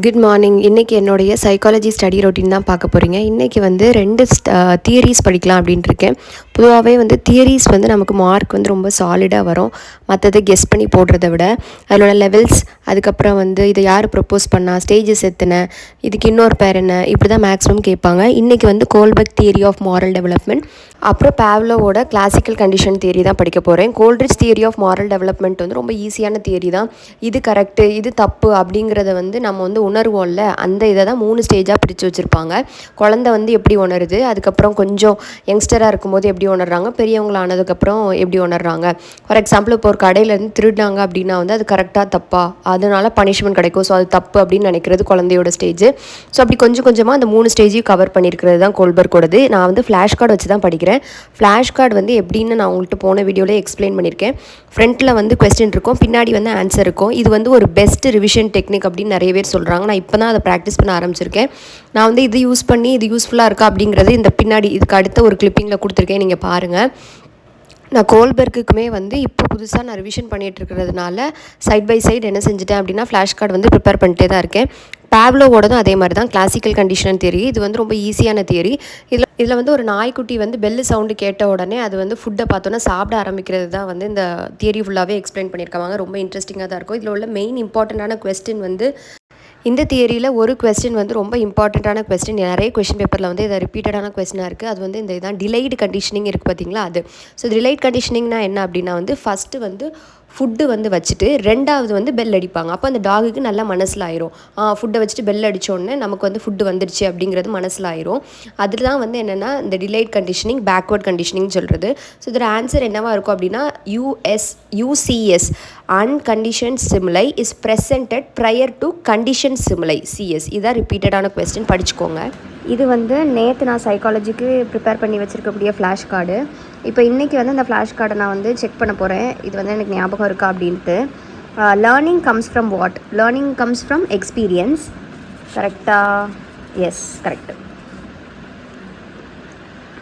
Good morning. இன்றைக்கி என்னுடைய psychology study routine தான் பார்க்க போகிறீங்க. இன்றைக்கி வந்து 2 தியரிஸ் படிக்கலாம் அப்படின்ட்டு இருக்கேன். பொதுவாகவே வந்து தியரிஸ் வந்து நமக்கு மார்க் வந்து ரொம்ப சாலிடாக வரும். மற்றது கெஸ் பண்ணி போடுறத விட அதோட லெவல்ஸ், அதுக்கப்புறம் வந்து இதை யார் ப்ரப்போஸ் பண்ணா, ஸ்டேஜஸ் எத்தனை, இதுக்கு இன்னொரு பேர் என்ன, இப்படி தான் மேக்ஸிமம் கேட்பாங்க. இன்றைக்கி வந்து கோல்பெக் தியரி ஆஃப் மாரல் டெவலப்மெண்ட், அப்புறம் பேவ்லோவோட கிளாசிக்கல் கண்டிஷன் தியரி தான் படிக்க போகிறேன். Coleridge theory of moral development வந்து ரொம்ப ஈஸியான தியரி தான். இது கரெக்டு, இது தப்பு அப்படிங்கிறத வந்து நம்ம வந்து உணர்வோம்ல, அந்த இதை தான் 3 ஸ்டேஜாக பிரித்து வச்சுருப்பாங்க. குழந்தை வந்து எப்படி உணருது, அதுக்கப்புறம் கொஞ்சம் யங்ஸ்டராக இருக்கும்போது எப்படி உணர்றாங்க, பெரியவங்களானதுக்கப்புறம் எப்படி உணர்றாங்க. ஃபார் எக்ஸாம்பிள், இப்போ ஒரு கடையிலேருந்து திருடினாங்க அப்படின்னா வந்து அது கரெக்டாக தப்பா, அதனால பனிஷ்மெண்ட் கிடைக்கும், ஸோ அது தப்பு அப்படின்னு நினைக்கிறது குழந்தையோட ஸ்டேஜ். ஸோ அப்படி கொஞ்சம் கொஞ்சமாக அந்த 3 ஸ்டேஜையும் கவர் பண்ணியிருக்கிறது தான் கோல்பர்க்கோடது. நான் வந்து ஃப்ளாஷ் கார்டு வச்சு தான் படிக்கிறேன். ஃப்ளாஷ் கார்டு வந்து எப்படின்னு நான் உங்கள்கிட்ட போன வீடியோவில் எக்ஸ்பிளைன் பண்ணியிருக்கேன். ஃப்ரண்ட்டில் வந்து கொஸ்டின் இருக்கும், பின்னாடி வந்து ஆன்சர் இருக்கும். இது வந்து ஒரு பெஸ்ட் ரிவிஷன் டெக்னிக் அப்படின்னு நிறைய பேர் சொல்கிறாங்க. நான் இப்போ தான் அதை ப்ராக்டிஸ் பண்ண ஆரம்பிச்சிருக்கேன். நான் வந்து இது யூஸ் பண்ணி இது யூஸ்ஃபுல்லாக இருக்கா அப்படிங்கிறது இந்த பின்னாடி இதுக்கு அடுத்த ஒரு கிளிப்பிங்கில் கொடுத்துருக்கேன், நீங்கள் பாருங்கள். நான் கோல்பெர்க்குமே வந்து இப்போ புதுசாக நான் ரிவிஷன் பண்ணிகிட்டு இருக்கிறதுனால சைட் பை சைடு என்ன செஞ்சுட்டேன் அப்படின்னா ஃப்ளாஷ் கார்டு வந்து ப்ரிப்பேர் பண்ணிட்டே தான் இருக்கேன். பேவ்லோவோடதும் அதே மாதிரி தான், கிளாசிக்கல் கண்டிஷன் தியரி. இது வந்து ரொம்ப ஈஸியான தியரி. இதில் வந்து ஒரு நாய்க்குட்டி வந்து பெல்லு சவுண்டு கேட்ட உடனே அது வந்து ஃபுட்டை பார்த்தோன்னா சாப்பிட ஆரம்பிக்கிறது தான் வந்து இந்த தியரி ஃபுல்லாகவே எக்ஸ்பிளைன் பண்ணியிருக்காங்க. ரொம்ப இன்ட்ரெஸ்டிங்காக தான் இருக்கும். இதில் உள்ள மெயின் இம்பார்ட்டண்ட்டான கொஸ்டின் வந்து இந்த தியரியில் ஒரு கொஸ்டின் வந்து ரொம்ப இம்பார்ட்டண்ட்டான கொஸ்டின், நிறைய கொஸ்டின் பேப்பரில் வந்து இதை ரிப்பீட்டடான கொஸ்டினாக இருக்குது. அது வந்து இந்த இதான் டிலைடு கண்டிஷனிங் இருக்குது பார்த்தீங்களா, அது. ஸோ டிலைட் கண்டிஷனிங்னா என்ன அப்படின்னா வந்து ஃபஸ்ட்டு வந்து ஃபுட்டு வந்து வச்சுட்டு ரெண்டாவது வந்து பெல் அடிப்பாங்க. அப்போ அந்த டாகுக்கு நல்லா மனசில் ஆயிரும், ஃபுட்டை வச்சுட்டு பெல் அடித்தோடனே நமக்கு வந்து ஃபுட்டு வந்துடுச்சு அப்படிங்கிறது மனசில் ஆயிரும். அதில் தான் வந்து என்னென்னா இந்த டிலைட் கண்டிஷனிங், பேக்வர்ட் கண்டிஷனிங் சொல்கிறது. ஸோ இதோட ஆன்சர் என்னவாக இருக்கும் அப்படின்னா UCS, uncondition stimuli is presented prior to condition stimuli CS. இதான் ரிப்பீட்டடான கொஸ்டின், படிச்சுக்கோங்க. இது வந்து நேற்று நான் சைக்காலஜிக்கு ப்ரிப்பேர் பண்ணி வச்சுருக்கக்கூடிய ஃப்ளாஷ் கார்டு. இப்போ இன்றைக்கி வந்து அந்த ஃப்ளாஷ் கார்டை நான் வந்து செக் பண்ண போகிறேன், இது வந்து எனக்கு ஞாபகம் இருக்கா அப்படின்ட்டு. Learning comes from what? Learning comes from experience. கரெக்டாக? Yes, correct.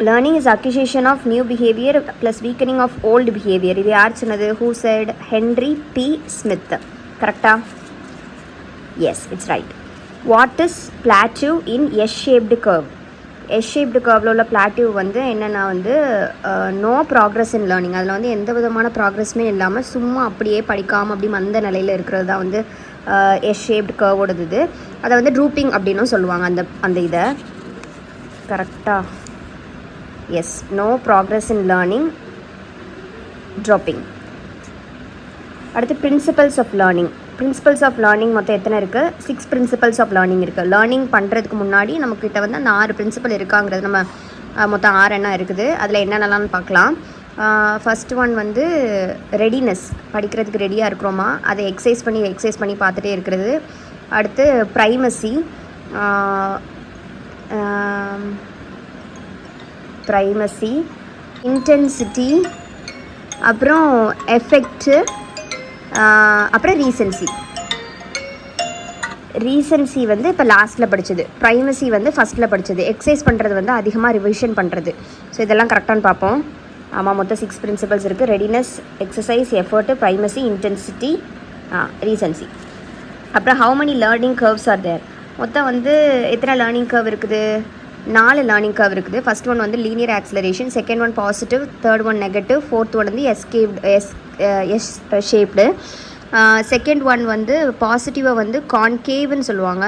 Learning is acquisition of new behaviour plus weakening of old behaviour. இது யார் சொன்னது? Who said? Henry P. Smith. கரெக்டா? Yes, it's right. What is plateau in S-shaped curve? S-shaped curveல உள்ள plateau வந்து என்னென்னா வந்து நோ ப்ராக்ரஸ் இன் லேர்னிங். அதில் வந்து எந்த விதமான ப்ராக்ரஸுமே இல்லாமல் சும்மா அப்படியே படிக்காமல் அப்படி மந்த நிலையில் இருக்கிறது தான் வந்து S-shaped curveோடது. இது அதை வந்து ட்ரூப்பிங் அப்படின்னும் சொல்லுவாங்க அந்த இதை. கரெக்டாக? Yes, no progress in learning, dropping. அடுத்து principles of learning. Principles of learning மொத்தம் எத்தனை இருக்குது? 6 பிரின்சிபல்ஸ் ஆஃப் லேர்னிங் இருக்குது. லேர்னிங் பண்ணுறதுக்கு முன்னாடி நம்மக்கிட்ட வந்து அந்த 6 பிரின்சிபல் இருக்காங்கிறது நம்ம மொத்தம் 6 என்ன இருக்குது, அதில் என்னென்னலாம்னு பார்க்கலாம். ஃபஸ்ட்டு ஒன் வந்து ரெடினஸ், படிக்கிறதுக்கு ரெடியாக இருக்கிறோமா அதை எக்ஸசைஸ் பண்ணி பார்த்துட்டே இருக்கிறது. அடுத்து ப்ரைமசி, இன்டென்சிட்டி, அப்புறம் எஃபெக்ட்டு, அப்புறம் ரீசன்சி வந்து இப்போ லாஸ்ட்டில் படித்தது, ப்ரைமசி வந்து ஃபஸ்ட்டில் படித்தது, எக்ஸசைஸ் பண்ணுறது வந்து அதிகமாக ரிவிஷன் பண்ணுறது. ஸோ இதெல்லாம் கரெக்டானு பார்ப்போம். ஆமாம், மொத்தம் 6 பிரின்சிபல்ஸ் இருக்குது. Readiness, exercise, effort, primacy, intensity, recency. அப்புறம் how many learning curves are there? மொத்தம் வந்து எத்தனை லேர்னிங் கர்வ் இருக்குது? 4 லேர்னிங் கர்வ் இருக்குது. ஃபஸ்ட் ஒன் வந்து linear acceleration, second one positive, third one negative, fourth one வந்து எஸ் ஷேப்டு. செகண்ட் ஒன் வந்து பாசிட்டிவை வந்து கான்கேவ்னு சொல்லுவாங்க,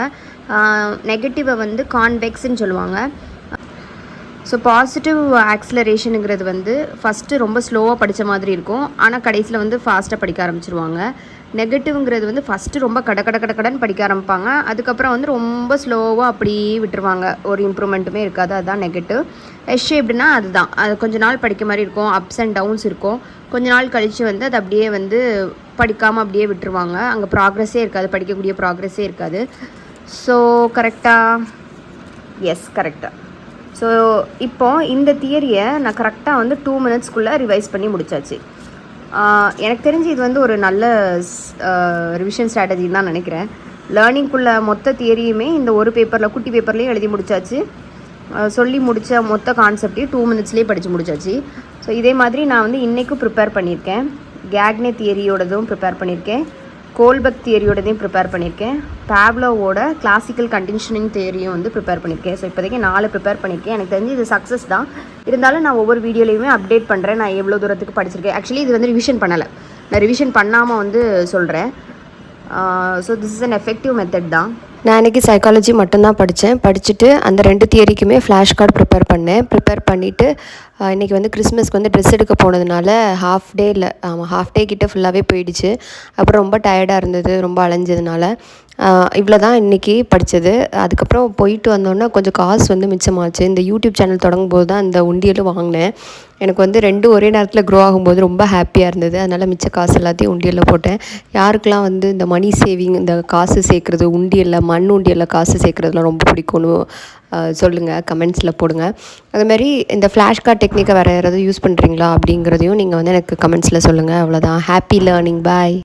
நெகட்டிவை வந்து கான்வெக்ஸ்ன்னு சொல்லுவாங்க. ஸோ பாசிட்டிவ் ஆக்சிலரேஷனுங்கிறது வந்து ஃபஸ்ட்டு ரொம்ப ஸ்லோவாக படித்த மாதிரி இருக்கும், ஆனால் கடைசியில் வந்து ஃபாஸ்ட்டாக படிக்க ஆரம்பிச்சிருவாங்க. நெகட்டிவ்ங்கிறது வந்து ஃபஸ்ட்டு ரொம்ப கடன்னு படிக்க ஆரம்பிப்பாங்க, அதுக்கப்புறம் வந்து ரொம்ப ஸ்லோவாக அப்படியே விட்டுருவாங்க, ஒரு இம்ப்ரூவ்மெண்ட்டுமே இருக்காது. அதுதான் நெகட்டிவ். S-shapedனா அதுதான், அது கொஞ்ச நாள் படிக்க மாதிரி இருக்கும், அப்ஸ் அண்ட் டவுன்ஸ் இருக்கும். கொஞ்ச நாள் கழித்து வந்து அது அப்படியே வந்து படிக்காமல் அப்படியே விட்டுருவாங்க, அங்கே ப்ராக்ரெஸ்ஸே இருக்காது, படிக்கக்கூடிய ப்ராக்ரெஸ்ஸே இருக்காது. ஸோ கரெக்டாக? எஸ், கரெக்டாக. ஸோ இப்போது இந்த தியரியை நான் கரெக்டாக வந்து 2 மினிட்ஸ்க்குள்ளே ரிவைஸ் பண்ணி முடித்தாச்சு. எனக்கு தெரிஞ்சு இது வந்து ஒரு நல்ல ரிவிஷன் ஸ்ட்ராட்டஜின்னு தான் நினைக்கிறேன். லேர்னிங்குள்ளே மொத்த தியரியுமே இந்த ஒரு பேப்பரில், குட்டி பேப்பர்லேயும் எழுதி முடித்தாச்சு. சொல்லி முடித்த மொத்த கான்செப்டையும் 2 மினிட்ஸ்லேயே படித்து முடித்தாச்சு. ஸோ இதே மாதிரி நான் வந்து இன்றைக்கும் ப்ரிப்பேர் பண்ணியிருக்கேன். கேக்னே தியரியோடதும் ப்ரிப்பேர் பண்ணியிருக்கேன். கோல்பர்க் தியரியோடதையும் ப்ரிப்பேர் பண்ணியிருக்கேன். பேவ்லோவோட கிளாசிக்கல் கண்டிஷனிங் தியரியும் வந்து ப்ரிப்பேர் பண்ணியிருக்கேன். ஸோ இப்போதைக்கு 4 ப்ரிப்பேர் பண்ணியிருக்கேன். எனக்கு தெரிஞ்சு இது சக்ஸஸ் தான். இருந்தாலும் நான் ஒவ்வொரு வீடியோலையுமே அப்டேட் பண்ணுறேன் நான் எவ்வளோ தூரத்துக்கு படிச்சிருக்கேன். ஆக்சுவலி இது வந்து ரிவிஷன் பண்ணலை, நான் ரிவிஷன் பண்ணாமல் வந்து சொல்கிறேன். So this is an effective method தான். நான் இன்றைக்கி சைக்காலஜி மட்டும்தான் படிச்சுட்டு அந்த 2 தியரிக்குமே ஃப்ளாஷ் கார்டு ப்ரிப்பேர் பண்ணிவிட்டு இன்றைக்கி வந்து கிறிஸ்மஸ்க்கு வந்து ட்ரெஸ் எடுக்க போனதுனால ஹாஃப் டே கிட்ட ஃபுல்லாகவே போயிடுச்சு. அப்புறம் ரொம்ப டயர்டாக இருந்தது, ரொம்ப அலைஞ்சதுனால இவ்வளோ தான் இன்றைக்கி படித்தது. அதுக்கப்புறம் போயிட்டு வந்தோன்னே கொஞ்சம் காசு வந்து மிச்சமாச்சு. இந்த யூடியூப் சேனல் தொடங்கும்போது தான் இந்த உண்டியலும் வாங்கினேன். எனக்கு வந்து 2 ஒரே நேரத்தில் க்ரோ ஆகும்போது ரொம்ப ஹாப்பியாக இருந்தது. அதனால் மிச்ச காசு எல்லாத்தையும் உண்டியலில் போட்டேன். யாருக்கெல்லாம் வந்து இந்த மணி சேவிங், இந்த காசு சேர்க்குறது, மண் உண்டியலில் காசு சேர்க்குறதுலாம் ரொம்ப பிடிக்கும்னு சொல்லுங்கள், கமெண்ட்ஸில் போடுங்க. அதுமாதிரி இந்த ஃப்ளாஷ் கார்ட் டெக்னிக்கை வேறு யாராவது யூஸ் பண்ணுறீங்களா அப்படிங்கிறதையும் நீங்கள் வந்து எனக்கு கமெண்ட்ஸில் சொல்லுங்கள். அவ்வளோதான். Happy learning. பாய்.